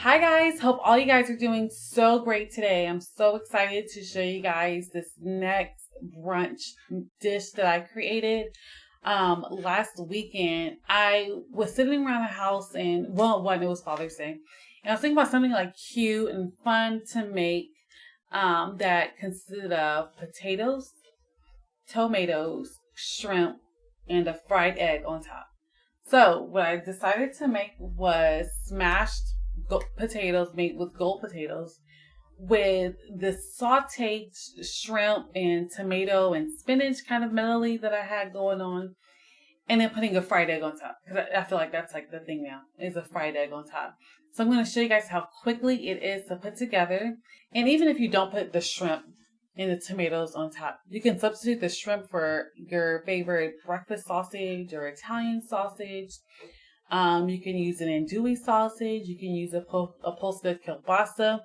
Hi guys, hope all you guys are doing so great today. I'm so excited to show you guys this next brunch dish that I created last weekend. I was sitting around the house and it was Father's Day. And I was thinking about something like cute and fun to make that consisted of potatoes, tomatoes, shrimp, and a fried egg on top. So what I decided to make was smashed potatoes made with gold potatoes with the sauteed shrimp and tomato and spinach kind of medley that I had going on, and then putting a fried egg on top because I feel like that's like the thing now is a fried egg on top. So I'm going to show you guys how quickly it is to put together. And even if you don't put the shrimp and the tomatoes on top, you can substitute the shrimp for your favorite breakfast sausage or Italian sausage. You can use an andouille sausage. You can use a posta kielbasa.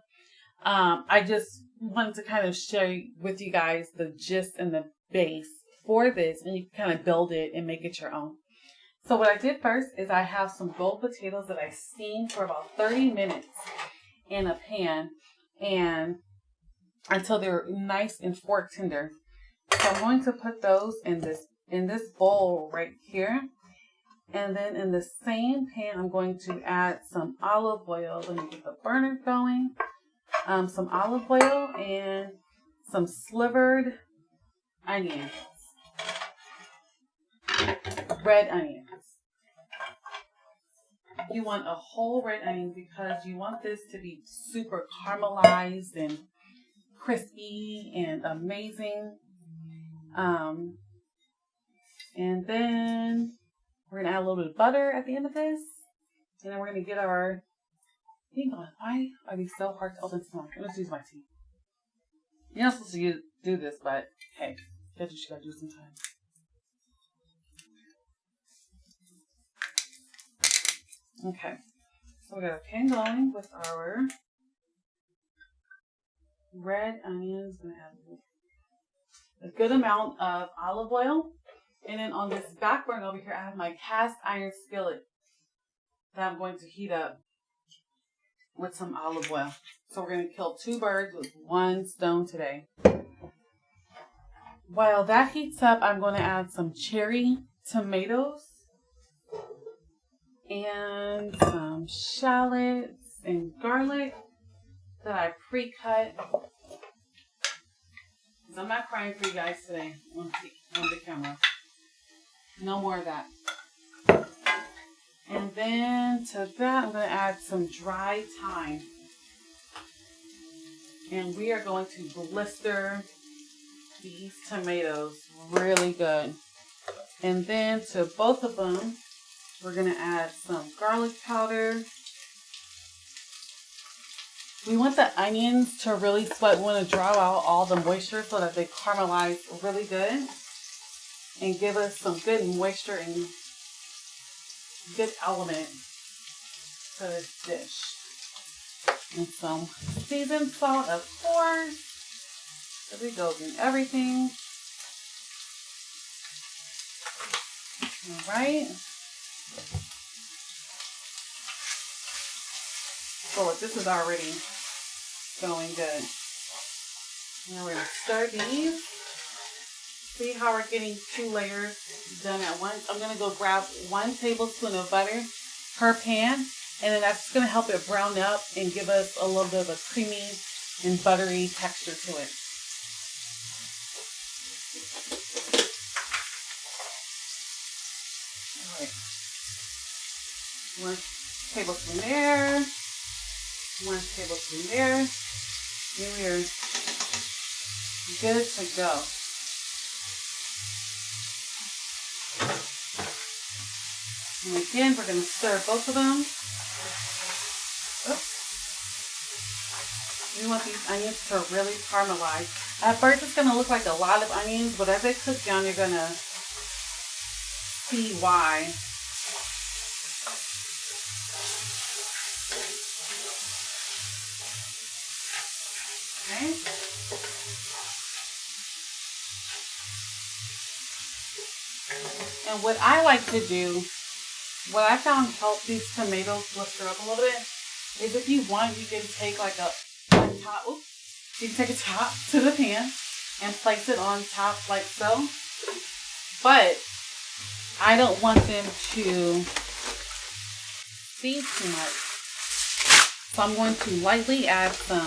I just wanted to kind of share with you guys the gist and the base for this, and you can kind of build it and make it your own. So what I did first is I have some gold potatoes that I steamed for about 30 minutes in a pan and until they're nice and fork tender. So I'm going to put those in this bowl right here. And then in the same pan, I'm going to add some olive oil. Let me get the burner going. Some olive oil and some slivered onions. Red onions. You want a whole red onion because you want this to be super caramelized and crispy and amazing. And then we're going to add a little bit of butter at the end of this. And then we're going to get our... Why are these so hard to open? Let's use my teeth. You're not supposed to do this, but hey, that's what you got to do sometimes. Okay. So we got a pan going with our red onions. I'm going to add a good amount of olive oil. And then on this back burner over here, I have my cast iron skillet that I'm going to heat up with some olive oil. So we're going to kill two birds with one stone today. While that heats up, I'm going to add some cherry tomatoes and some shallots and garlic that I pre-cut. Because I'm not crying for you guys today on the camera. No more of that. And then to that, I'm going to add some dry thyme. And we are going to blister these tomatoes really good. And then to both of them, we're going to add some garlic powder. We want the onions to really sweat. We want to draw out all the moisture so that they caramelize really good. And give us some good moisture and good element to this dish. And some seasoned salt, of course. There we go, in everything. All right. So this is already going good. Now we're going to stir these. See how we're getting two layers done at once? I'm going to go grab 1 tablespoon of butter per pan, and then that's going to help it brown up and give us a little bit of a creamy and buttery texture to it. All right. 1 tablespoon there. 1 tablespoon there. And we're good to go. And again, we're going to stir both of them. Oops. We want these onions to really caramelize. At first, it's going to look like a lot of onions, but as they cook down, you're going to see why. Okay. And what I like to do, what I found helped these tomatoes blister up a little bit, is if you want, you can take like a top. Oops, you can take a top to the pan and place it on top like so. But I don't want them to seed too much, so I'm going to lightly add a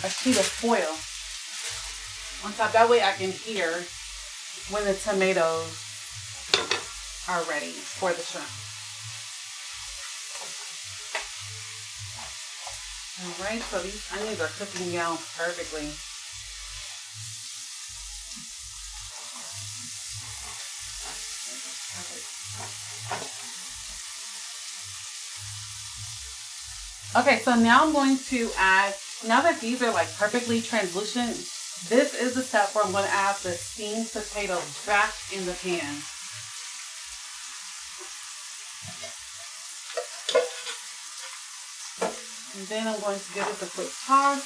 sheet of foil on top. That way I can hear when the tomatoes are ready for the shrimp. Alright, so these onions are cooking down perfectly. Okay, so now I'm going to add, now that these are like perfectly translucent, this is the step where I'm going to add the steamed potatoes back in the pan. And then I'm going to give it a quick toss.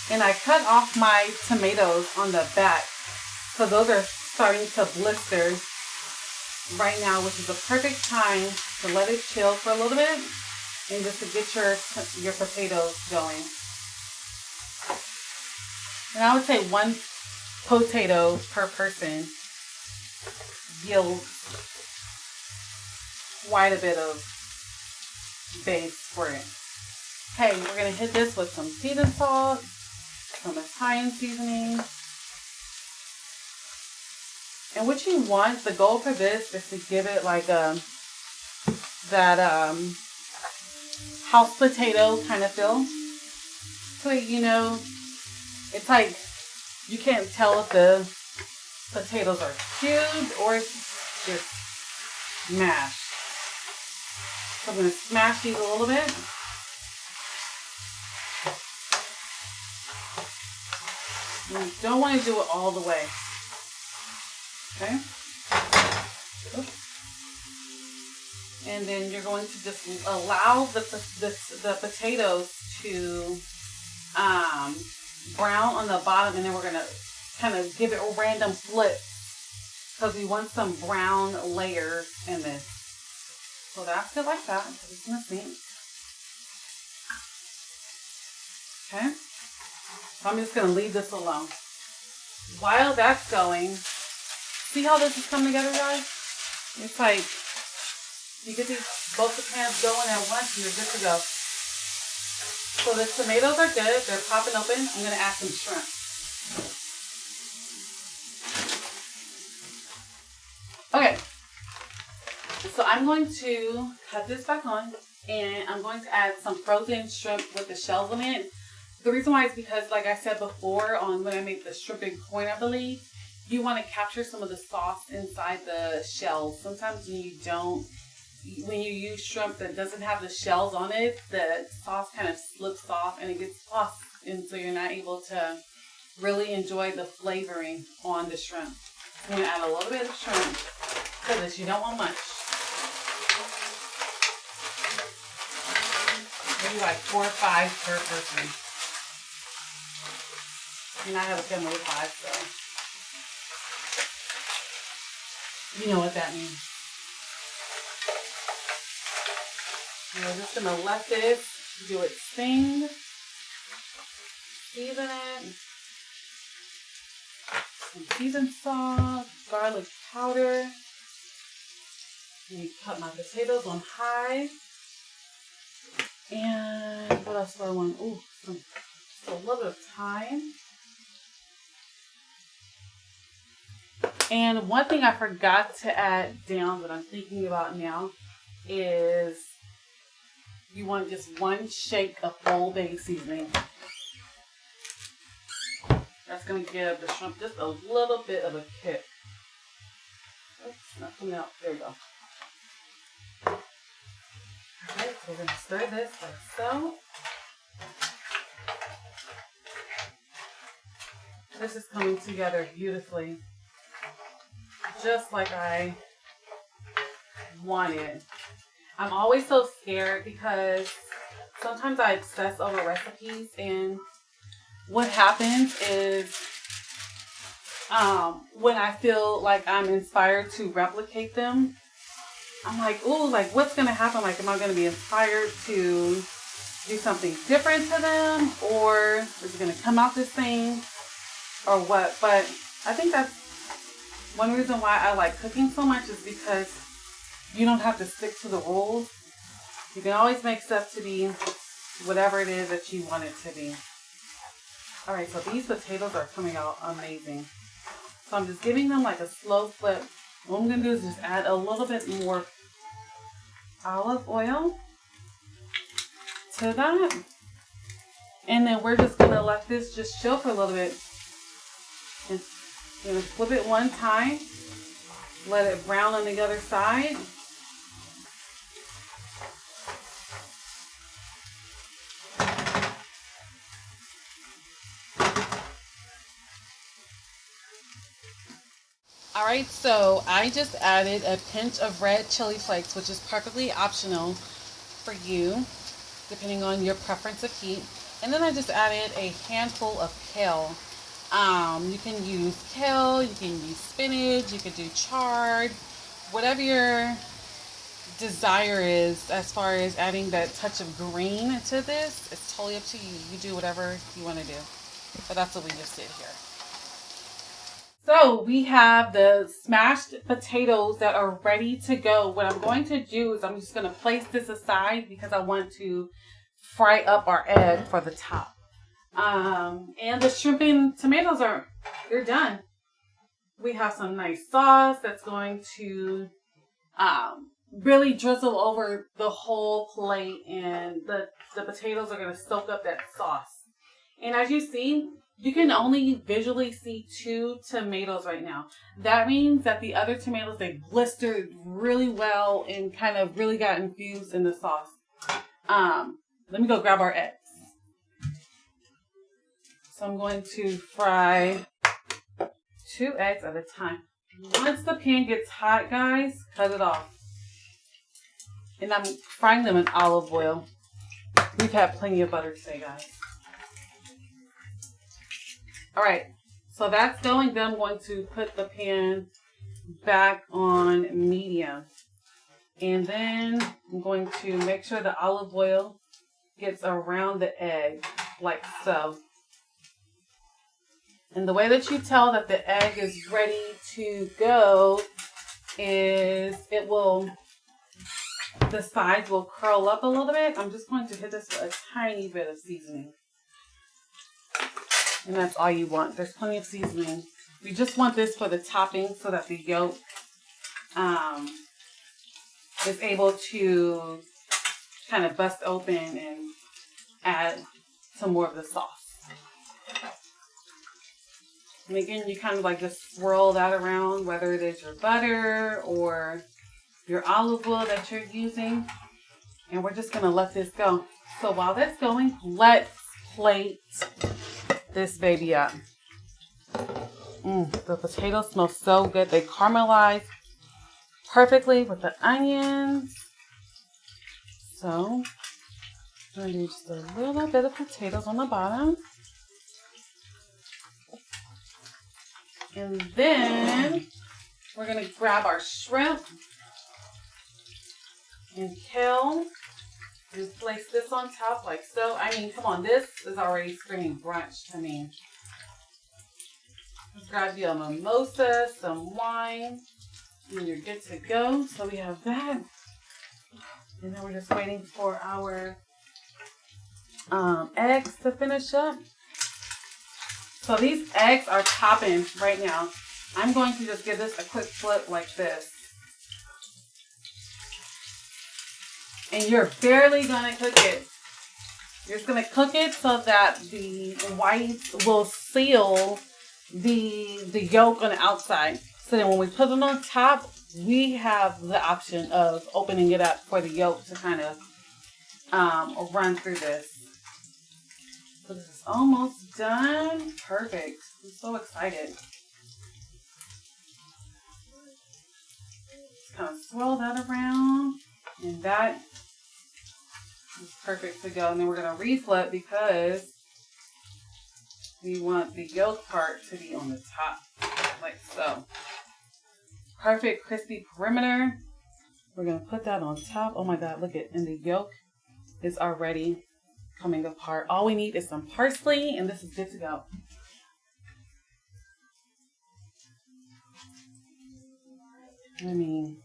And I cut off my tomatoes on the back, so those are starting to blister right now, which is the perfect time to let it chill for a little bit and just to get your potatoes going. And I would say 1 potato per person yields quite a bit of base for it. Okay, we're going to hit this with some seasoned salt, some Italian seasoning. And what you want, the goal for this is to give it like that house potato kind of feel. So, you know, it's like you can't tell if the potatoes are cubed or if just mashed. So I'm going to smash these a little bit. And you don't want to do it all the way. Okay. Oops. And then you're going to just allow the potatoes to brown on the bottom, and then we're going to kind of give it a random flip because we want some brown layers in this. So that's it like that. It's in the sink. Okay. So I'm just going to leave this alone. While that's going, see how this is coming together, guys? It's like you get both the pans going at once and you're good to go. So the tomatoes are good. They're popping open. I'm going to add some shrimp. Okay. So I'm going to cut this back on and I'm going to add some frozen shrimp with the shells in it. The reason why is because, like I said before, on when I made the shrimp and corn, I believe, you want to capture some of the sauce inside the shells. Sometimes when you use shrimp that doesn't have the shells on it, the sauce kind of slips off and it gets lost, and so you're not able to really enjoy the flavoring on the shrimp. I'm going to add a little bit of shrimp to this. You don't want much. Maybe like 4 or 5 per person. And I have a family of 5, so you know what that means. And we're just going to let this do its thing. Season it. Some seasoned salt, garlic powder. And you cut my potatoes on high. And what else do I want? Ooh, just a little bit of thyme. And one thing I forgot to add down that I'm thinking about now is you want just 1 shake of Old Bay seasoning. That's going to give the shrimp just a little bit of a kick. Oops, not coming out. There we go. Alright, so we're going to stir this like so. This is coming together beautifully. Just like I wanted. I'm always so scared because sometimes I obsess over recipes, and what happens is when I feel like I'm inspired to replicate them. I'm like, ooh, like what's going to happen? Like, am I going to be inspired to do something different to them? Or is it going to come out the same? Or what? But I think that's one reason why I like cooking so much, is because you don't have to stick to the rules. You can always make stuff to be whatever it is that you want it to be. All right, so these potatoes are coming out amazing. So I'm just giving them like a slow flip. What I'm going to do is just add a little bit more olive oil to that. And then we're just going to let this just chill for a little bit. And I'm going to flip it one time. Let it brown on the other side. Alright, so I just added a pinch of red chili flakes, which is perfectly optional for you, depending on your preference of heat. And then I just added a handful of kale. You can use kale, you can use spinach, you can do chard, whatever your desire is as far as adding that touch of green to this. It's totally up to you. You do whatever you want to do. But that's what we just did here. So we have the smashed potatoes that are ready to go. What I'm going to do is I'm just going to place this aside because I want to fry up our egg for the top. And the shrimp and tomatoes they're done. We have some nice sauce that's going to really drizzle over the whole plate, and the potatoes are going to soak up that sauce. And as you see, you can only visually see 2 tomatoes right now. That means that the other tomatoes, they blistered really well and kind of really got infused in the sauce. Let me go grab our eggs. So I'm going to fry 2 eggs at a time. Once the pan gets hot, guys, cut it off. And I'm frying them in olive oil. We've had plenty of butter today, guys. All right, so that's going. Then I'm going to put the pan back on medium. And then I'm going to make sure the olive oil gets around the egg, like so. And the way that you tell that the egg is ready to go is the sides will curl up a little bit. I'm just going to hit this with a tiny bit of seasoning. And that's all you want. There's plenty of seasoning. We just want this for the topping so that the yolk is able to kind of bust open and add some more of the sauce. And again, you kind of like just swirl that around, whether it is your butter or your olive oil that you're using. And we're just going to let this go. So while that's going, let's plate this baby up. The potatoes smell so good. They caramelize perfectly with the onions. So I'm going to do just a little bit of potatoes on the bottom. And then we're going to grab our shrimp and kale and place this on top like so. I mean, come on, this is already screaming brunch to me. Let's grab you a mimosa, some wine, and you're good to go. So we have that. And then we're just waiting for our eggs to finish up. So these eggs are popping right now. I'm going to just give this a quick flip like this. And you're barely going to cook it. You're just going to cook it so that the whites will seal the yolk on the outside. So then when we put it on top, we have the option of opening it up for the yolk to kind of run through this. So this is almost done. Perfect. I'm so excited. Just kind of swirl that around. And that is perfect to go. And then we're going to reflip because we want the yolk part to be on the top. like so. Perfect crispy perimeter. We're going to put that on top. Oh my God, look at, and the yolk is already coming apart. All we need is some parsley, and this is good to go. I mean,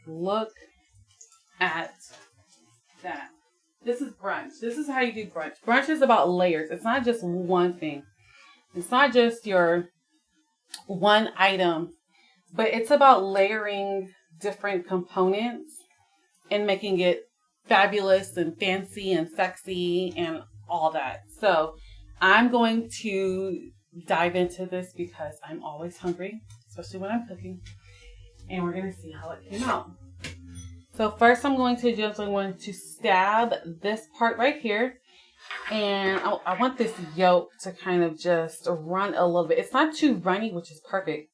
look at that. This is brunch. This is how you do brunch. Brunch is about layers. It's not just one thing. It's not just your one item, but it's about layering different components and making it fabulous and fancy and sexy and all that. So I'm going to dive into this because I'm always hungry, especially when I'm cooking. And we're going to see how it came out. So first I'm going to stab this part right here. And I want this yolk to kind of just run a little bit. It's not too runny, which is perfect.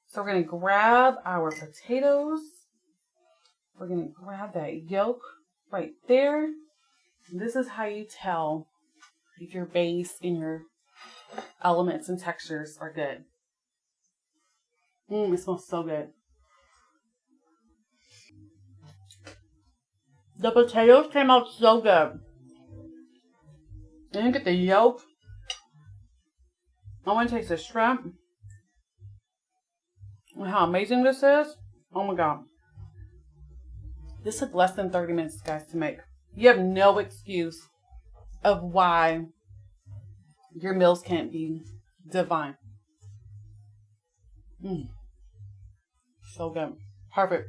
So we're going to grab our potatoes. We're going to grab that yolk right there. And this is how you tell if your base and your elements and textures are good. It smells so good. The potatoes came out so good. Then you get the yolk. I want to taste the shrimp. And how amazing this is. Oh my God. This took less than 30 minutes, guys, to make. You have no excuse of why your meals can't be divine. So good. Perfect.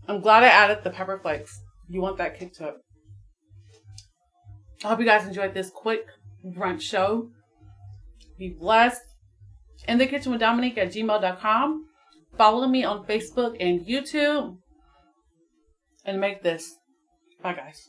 I'm glad I added the pepper flakes. You want that kick to it. I hope you guys enjoyed this quick brunch show. Be blessed. InTheKitchenWithDominique@gmail.com. Follow me on Facebook and YouTube. And make this. Bye, guys.